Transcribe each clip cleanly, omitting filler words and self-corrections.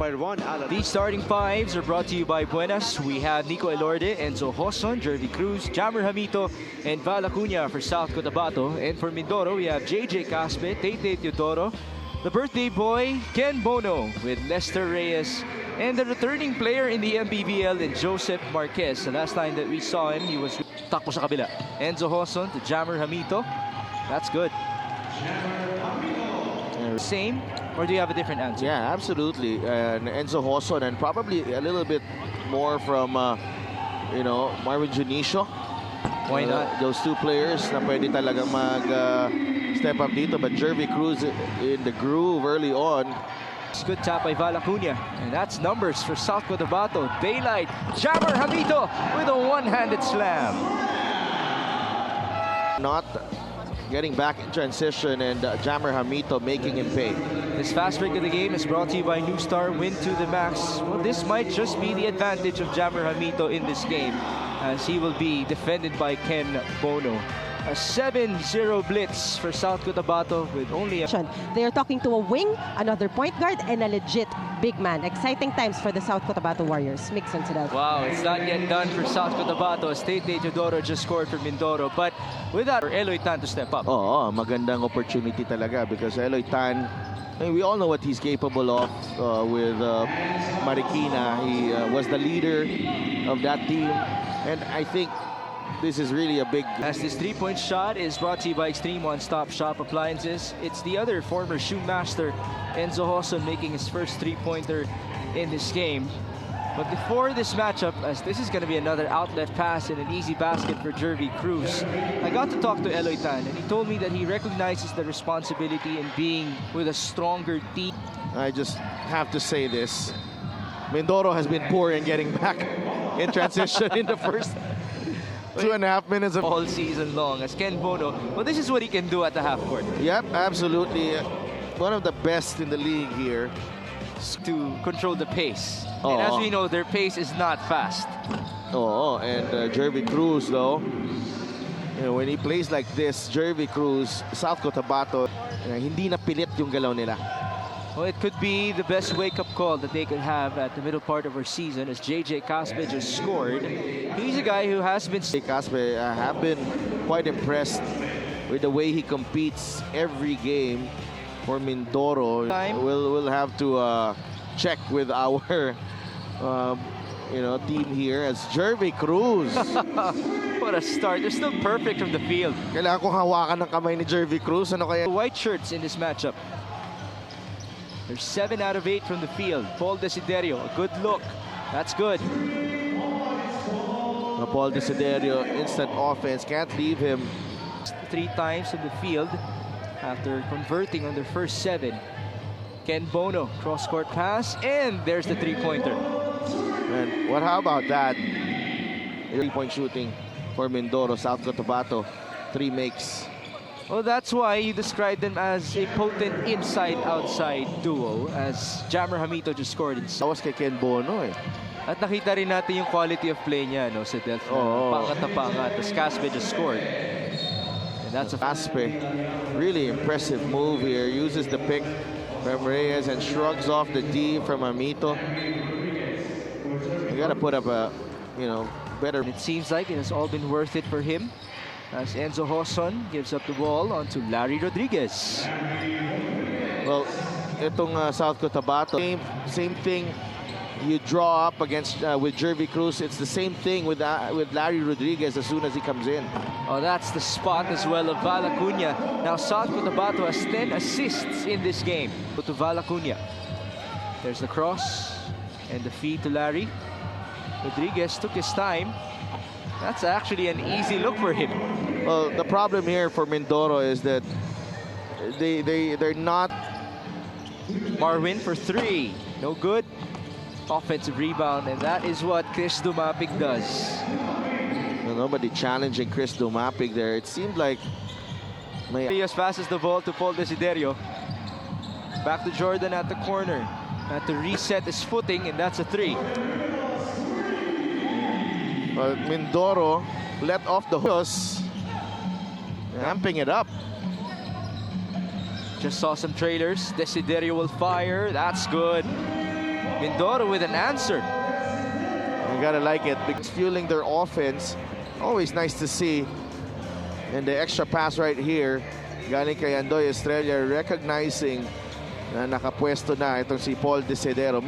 Parwan, Alan. The starting fives are brought to you by Buenas. We have Nico Elorde, Enzo Hoson, Jervy Cruz, Jammer Hamito, and Val Acuña for South Cotabato. And for Mindoro, we have JJ Caspe, Tate Teodoro, the birthday boy, Ken Bono, with Lester Reyes, and the returning player in the MPBL, and Joseph Marquez. The last time that we saw him, he was takbo sa kabila. Enzo Hoson to Jammer Hamito. That's good. Same, or do you have a different answer? Yeah, absolutely. And Enzo Hoson, and probably a little bit more from, Marvin Junicio. Why not? Those two players na pwede talagang step up dito. But Jervy Cruz in the groove early on. It's good tap by Val Acuña, and that's numbers for South Cotabato. Daylight, Jammer Hamito with a one-handed slam. Not getting back in transition, and Jammer Hamito making him pay. This fast break of the game is brought to you by New Star Win to the Max. Well, this might just be the advantage of Jammer Hamito in this game, as he will be defended by Ken Bono. A 7-0 blitz for South Cotabato with only a... They are talking to a wing, another point guard, and a legit big man. Exciting times for the South Cotabato Warriors. Mix sense that. Wow, it's not yet done for South Cotabato. Tate Teodoro just scored for Mindoro, but without Eloy Tan to step up. Oo, magandang opportunity talaga because Eloy Tan, we all know what he's capable of with Marikina. He was the leader of that team, and I think this is really a big... As this three-point shot is brought to you by Extreme One-Stop Shop Appliances. It's the other former shoe master, Enzo Hoson, making his first three-pointer in this game. But before this matchup, as this is going to be another outlet pass and an easy basket for Jervy Cruz, I got to talk to Eloy Tan, and he told me that he recognizes the responsibility in being with a stronger team. I just have to say this. Mindoro has been poor in getting back in transition in the first 2.5 minutes of all season long as Ken Bono. Well, this is what he can do at the half court. Yep, absolutely. One of the best in the league here. To control the pace. Oh. And as we know, their pace is not fast. Oh, and Jervy Cruz, though, when he plays like this, Jervy Cruz, South Cotabato, hindi na pilit yung galaw nila. Well, it could be the best wake-up call that they could have at the middle part of our season, as JJ Caspe just scored. He's a guy who has been... Caspe, I have been quite impressed with the way he competes every game for Mindoro. We'll have to check with our team here as Jervy Cruz. What a start. They're still perfect from the field. Kailangan kong hawakan ng kamay ni Jervy Cruz. Ano kaya? White shirts in this matchup. They're 7 out of 8 from the field. Paul Desiderio, a good look. That's good. Paul Desiderio, instant offense. Can't leave him. 3 times from the field after converting on their first 7. Ken Bono, cross-court pass, and there's the three-pointer. And how about that? 3-point shooting for Mindoro, South Cotabato. 3 makes. Well, that's why you describe them as a potent inside-outside duo, as Jammer Hamito just scored. Tawas kay Ken Bono eh. At nakita rin natin yung quality of play niya, no, sa Delph. Pangat na pangat. As Caspe just scored. And that's a... Caspe, really impressive move here. Uses the pick from Reyes and shrugs off the D from Hamito. You gotta put up a, better... It seems like it has all been worth it for him, as Enzo Hoson gives up the ball onto Larry Rodriguez. Well, itong South Cotabato, same thing you draw up against with Jervy Cruz. It's the same thing with Larry Rodriguez as soon as he comes in. Oh, that's the spot as well of Val Acuña. Now South Cotabato has 10 assists in this game. Go to Val Acuña. There's the cross and the feed to Larry. Rodriguez took his time. That's actually an easy look for him. Well, the problem here for Mindoro is that they're not... Marwin for 3. No good. Offensive rebound, and that is what Chris Dumapic does. Well, nobody challenging Chris Dumapic there. It seemed like... As fast as the ball to Paul Desiderio. Back to Jordan at the corner. Had to reset his footing, and that's a 3. Mindoro let off the hose, amping it up. Just saw some trailers. Desiderio will fire. That's good. Mindoro with an answer. You gotta like it. It's fueling their offense. Always nice to see. And the extra pass right here, galing kay Andoy Estrella, recognizing na nakapwesto na itong si Paul Desidero.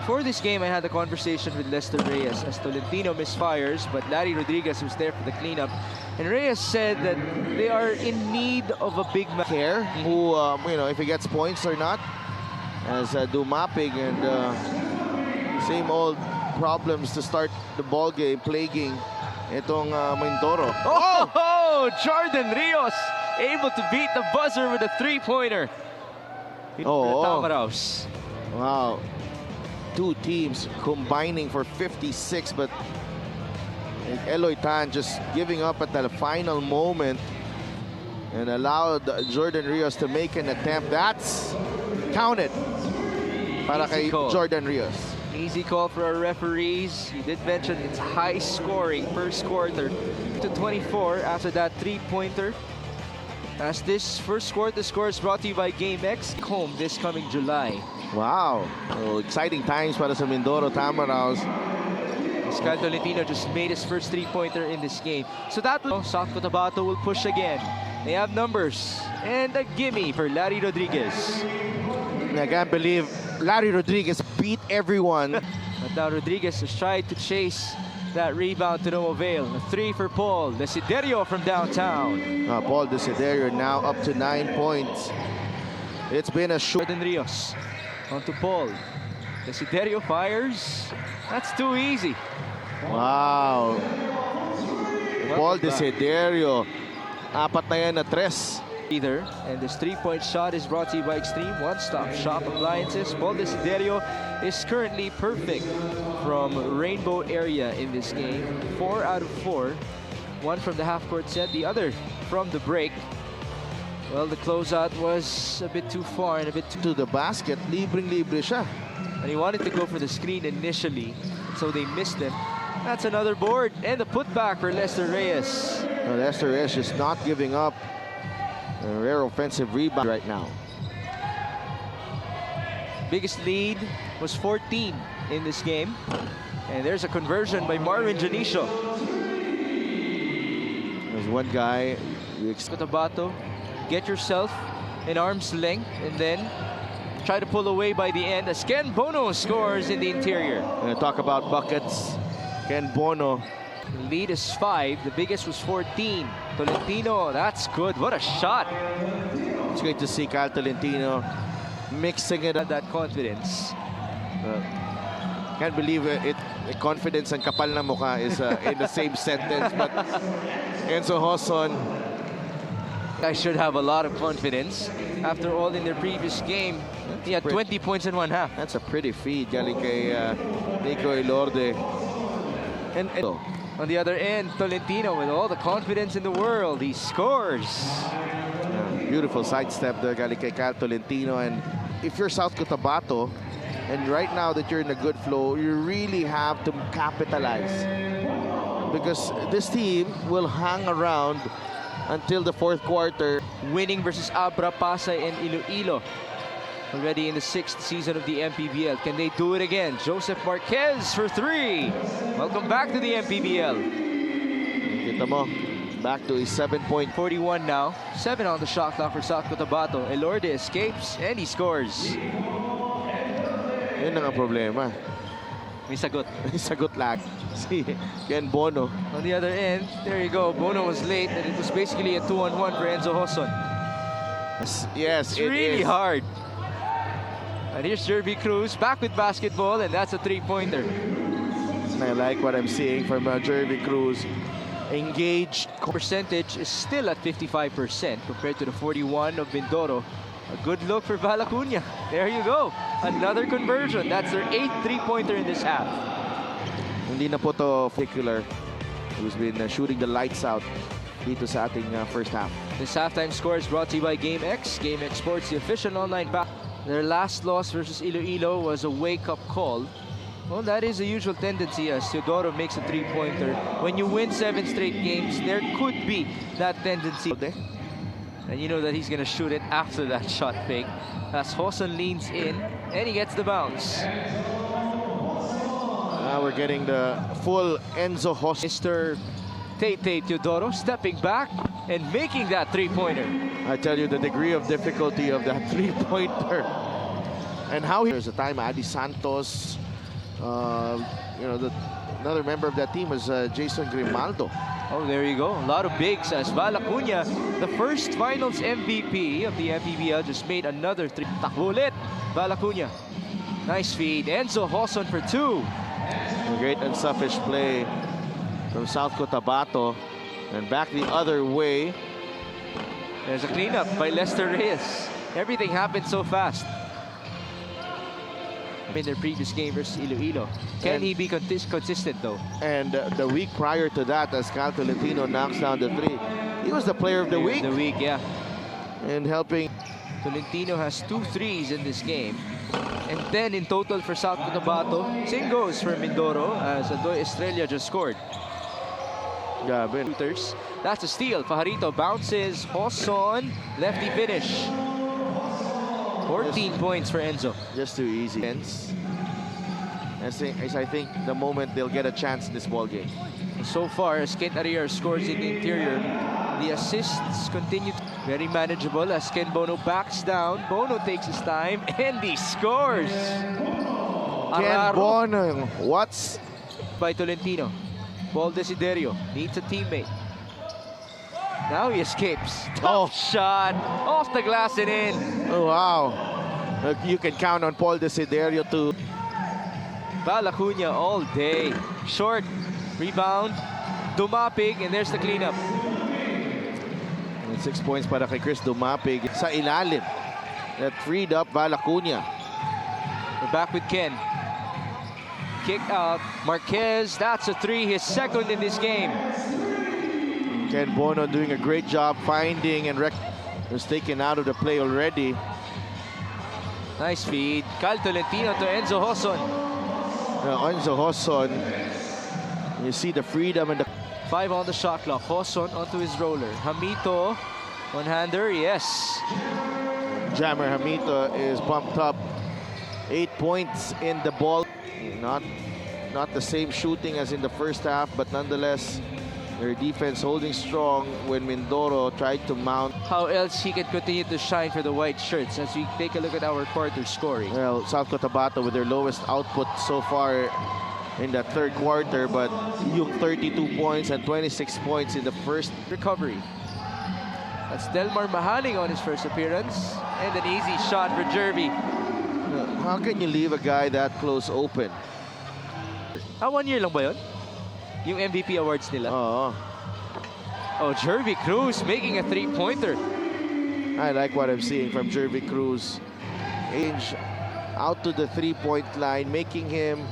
Before this game, I had a conversation with Lester Reyes as Tolentino misfires, but Larry Rodriguez was there for the cleanup. And Reyes said that they are in need of a big man. Care who, if he gets points or not, as Dumapig and same old problems to start the ball game, plaguing itong Mindoro. Oh, Jordan Rios able to beat the buzzer with a three-pointer. Tamaraws. Wow. Two teams combining for 56, but Eloy Tan just giving up at the final moment and allowed Jordan Rios to make an attempt. That's counted para kay Jordan Rios. Easy call for our referees. He did mention it's high scoring first quarter to 24 after that three-pointer. As this first quarter score is brought to you by GameX, home this coming July. Wow. Oh, exciting times para sa Mindoro Tamaraws. Pascal Tolentino just made his first three-pointer in this game. So that will, South Cotabato will push again. They have numbers. And a gimme for Larry Rodriguez. I can't believe Larry Rodriguez beat everyone. But now Rodriguez has tried to chase that rebound to no avail. A three for Paul Desiderio from downtown. Paul Desiderio now up to 9 points. It's been a shoot. Jordan Rios onto Paul. Desiderio fires. That's too easy. Wow. Paul Desiderio. Apat na yan na tres. Either, and this three-point shot is brought to you by Extreme One-Stop Shop Appliances. Paul Desiderio is currently perfect from Rainbow area in this game. 4 out of 4. One from the half-court set, the other from the break. Well, the closeout was a bit too far and a bit too... To the basket, libreng-libre siya. And he wanted to go for the screen initially, so they missed him. That's another board, and the putback for Lester Reyes. Lester Reyes is not giving up. A rare offensive rebound right now. Biggest lead was 14 in this game. And there's a conversion by Marvin Janicio. There's one guy. Cotabato, get yourself an arm's length and then try to pull away by the end as Ken Bono scores in the interior. Gonna talk about buckets. Ken Bono. The lead is 5. The biggest was 14. Tolentino, that's good. What a shot. It's great to see Kyle Tolentino mixing it up. That confidence. Can't believe it. Confidence and kapal na mukha is in the same sentence. But Enzo Hoson. I should have a lot of confidence. After all, in their previous game, he had 20 points in one half. That's a pretty feed galing kay Nico Elorde. And on the other end, Tolentino with all the confidence in the world, he scores. Beautiful sidestep there galing kay Kyle Tolentino. And if you're South Cotabato, and right now that you're in a good flow, you really have to capitalize. Because this team will hang around until the fourth quarter. Winning versus Abra, Pasay, and Iloilo. Already in the 6th season of the MPBL. Can they do it again? Joseph Marquez for 3. Welcome back to the MPBL. Kita mo, back to a 7-point. 41 now. 7 on the shot clock for South Cotabato. Elorde escapes and he scores. Yun ang problema. May sagot. May sagot lang. Si Ken Bono. On the other end, there you go. Bono was late and it was basically a 2-on-1 for Enzo Hoson. Yes, it's really hard. And here's Jervy Cruz back with basketball, and that's a three-pointer. I like what I'm seeing from Jervy Cruz. Engaged. Percentage is still at 55% compared to the 41 of Mindoro. A good look for Valacuña. There you go. Another conversion. That's their 8th three-pointer in this half. Hindi na po to particular. Who's been shooting the lights out dito sa ating first half. This halftime score is brought to you by GameX. GameX Sports, the official online pack. Their last loss versus Iloilo was a wake-up call. Well, that is a usual tendency as Teodoro makes a three-pointer. When you win 7 straight games, there could be that tendency. And you know that he's going to shoot it after that shot fake. As Hoson leans in, and he gets the bounce. we're getting the full Enzo Hoss. Mr. Tate Teodoro stepping back and making that three-pointer. I tell you the degree of difficulty of that three-pointer. And how there's a time Adi Santos, another member of that team was Jason Grimaldo. Oh, there you go. A lot of bigs as Val Acuña, the first finals MVP of the MPBL, just made another three. Takbo ulit, Val Acuña. Nice feed. Enzo Hosson for two. A great unselfish play from South Cotabato. And back the other way. There's a cleanup by Lester Reyes. Everything happened so fast. In their previous game versus Iloilo. Can he be consistent though? And the week prior to that, as Cal Tolentino knocks down the three, he was the player of the week. Yeah. And helping. Tolentino has 2 threes in this game. And then in total for South Cotabato, same goes for Mindoro as Adoy Estrella just scored. Yeah, but that's a steal. Fajarito bounces. Hosson, lefty finish. 14 points for Enzo. Just too easy. As I think the moment they'll get a chance in this ball game. So far, as Ken Arriar scores in the interior, the assists continue. Very manageable as Ken Bono backs down. Bono takes his time and he scores. Ken Bono, what's by Tolentino. Paul Desiderio needs a teammate. Now he escapes. Tough shot off the glass and in. Oh wow! You can count on Paul Desiderio to. Val Acuña all day. Short rebound. Dumapig and there's the cleanup. And 6 points para kay Chris Dumapig sa ilalim. That freed up Val Acuña. We're back with Ken. Kick out. Marquez, that's a three, his second in this game. Ken Bono doing a great job finding and was taken out of the play already. Nice feed. Cal Tolentino to Enzo Hosson. Enzo Hosson, you see the freedom and the 5 on the shot clock. Hosson onto his roller. Hamito, one-hander, yes. Jammer Hamito is pumped up. 8 points in the ball. Not the same shooting as in the first half, but nonetheless, their defense holding strong when Mindoro tried to mount. How else he can continue to shine for the white shirts as we take a look at our quarter scoring. Well, South Cotabato with their lowest output so far in that third quarter, but yung 32 points and 26 points in the first. Recovery. That's Delmar Mahaling on his first appearance. And an easy shot for Jervy. How can you leave a guy that close open? 1 year lang ba yun? Yung MVP awards nila? Oh, Jervy Cruz making a three-pointer. I like what I'm seeing from Jervy Cruz. Age out to the three-point line, making him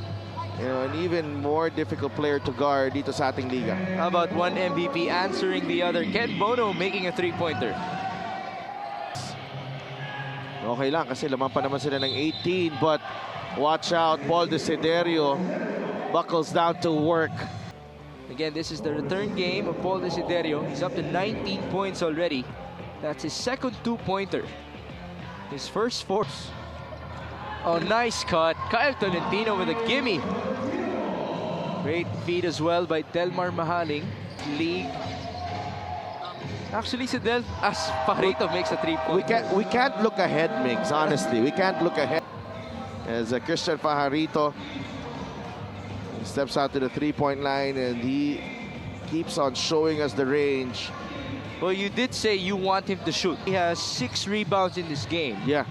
an even more difficult player to guard dito sa ating liga. How about one MVP answering the other? Ken Bono making a three-pointer. Okay lang kasi laman pa naman sila ng 18, but watch out, Paul Desiderio buckles down to work. Again, this is the return game of Paul Desiderio. He's up to 19 points already. That's his second two-pointer. His first 4. Oh, nice cut. Kyle Tolentino with a gimme. Great feed as well by Delmar Mahaling. League. Actually, si Fajarito makes a three-pointer. We can't look ahead, Migs, honestly. We can't look ahead. As Christian Fajarito steps out to the three-point line and he keeps on showing us the range. Well, you did say you want him to shoot. He has 6 rebounds in this game. Yeah,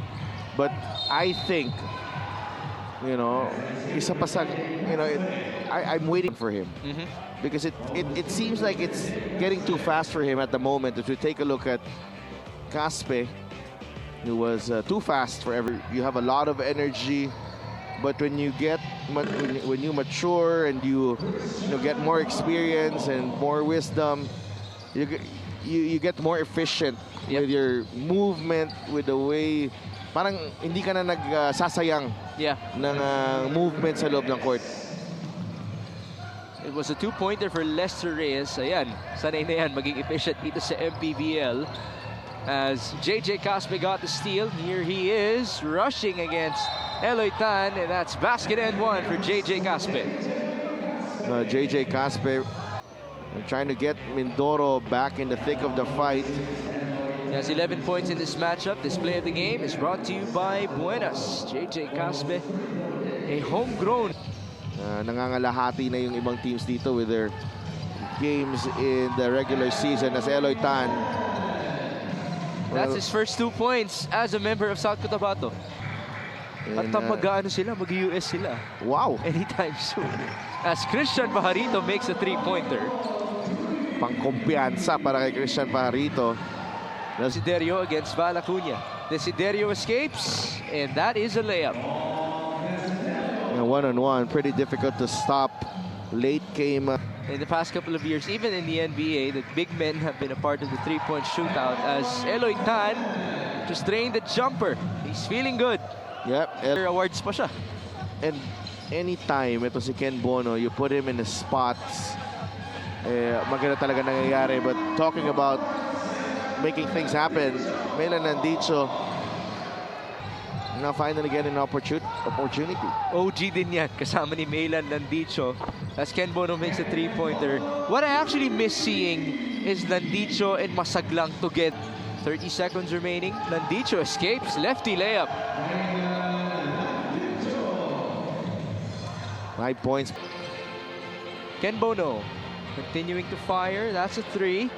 but I think, isa pa sa, I'm waiting for him. Because it seems like it's getting too fast for him at the moment. If you take a look at Caspe, who was too fast for you have a lot of energy, but when you mature and you get more experience and more wisdom, you get more efficient with your movement, with the way parang hindi ka na nagsasayang ng movement sa loob ng court. It was a two-pointer for Lester Reyes. Ayan, sanay na yan maging efficient dito sa MPBL. As JJ Caspe got the steal, here he is rushing against Eloy Tan, and that's basket and 1 for JJ Caspe. JJ Caspe trying to get Mindoro back in the thick of the fight. He has 11 points in this matchup. This play of the game is brought to you by Buenas. JJ Caspe, a homegrown. Nangangalahati na yung ibang teams dito with their games in the regular season as Eloy Tan. That's his first 2 points as a member of South Cotabato. At mag-ano sila, mag-US sila. Wow! Anytime soon. As Christian Pajarito makes a 3-pointer. Pangkumpiyansa para kay Christian Pajarito. Desiderio against Valacuña. Desiderio escapes, and that is a layup. One-on-one, pretty difficult to stop. Late came. In the past couple of years, even in the NBA, the big men have been a part of the three-point shootout as Eloy Tan just drained the jumper. He's feeling good. Yep. Awards pa siya. And anytime ito si Ken Bono, you put him in the spots, maganda talaga nangyayari. But talking about making things happen, Melan Nandicho now finally getting an opportunity. OG din yan, kasama ni Melan Nandicho as Ken Bono makes a 3-pointer. What I actually miss seeing is Nandicho and Masaglang together. 30 seconds remaining. Nandicho escapes, lefty layup. 5 points. Ken Bono continuing to fire. That's a 3.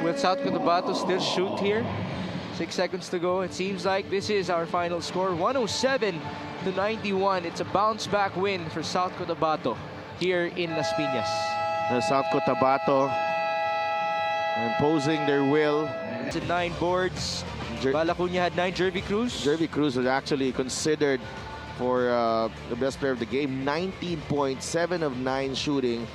Will South Cotabato still shoot here? 6 seconds to go. It seems like this is our final score. 107-91. It's a bounce-back win for South Cotabato here in Las Piñas. South Cotabato imposing their will. It's at 9 boards. Valacuña had 9. Jervy Cruz. Jervy Cruz was actually considered for the best player of the game. 19 points, 7 of 9 shooting.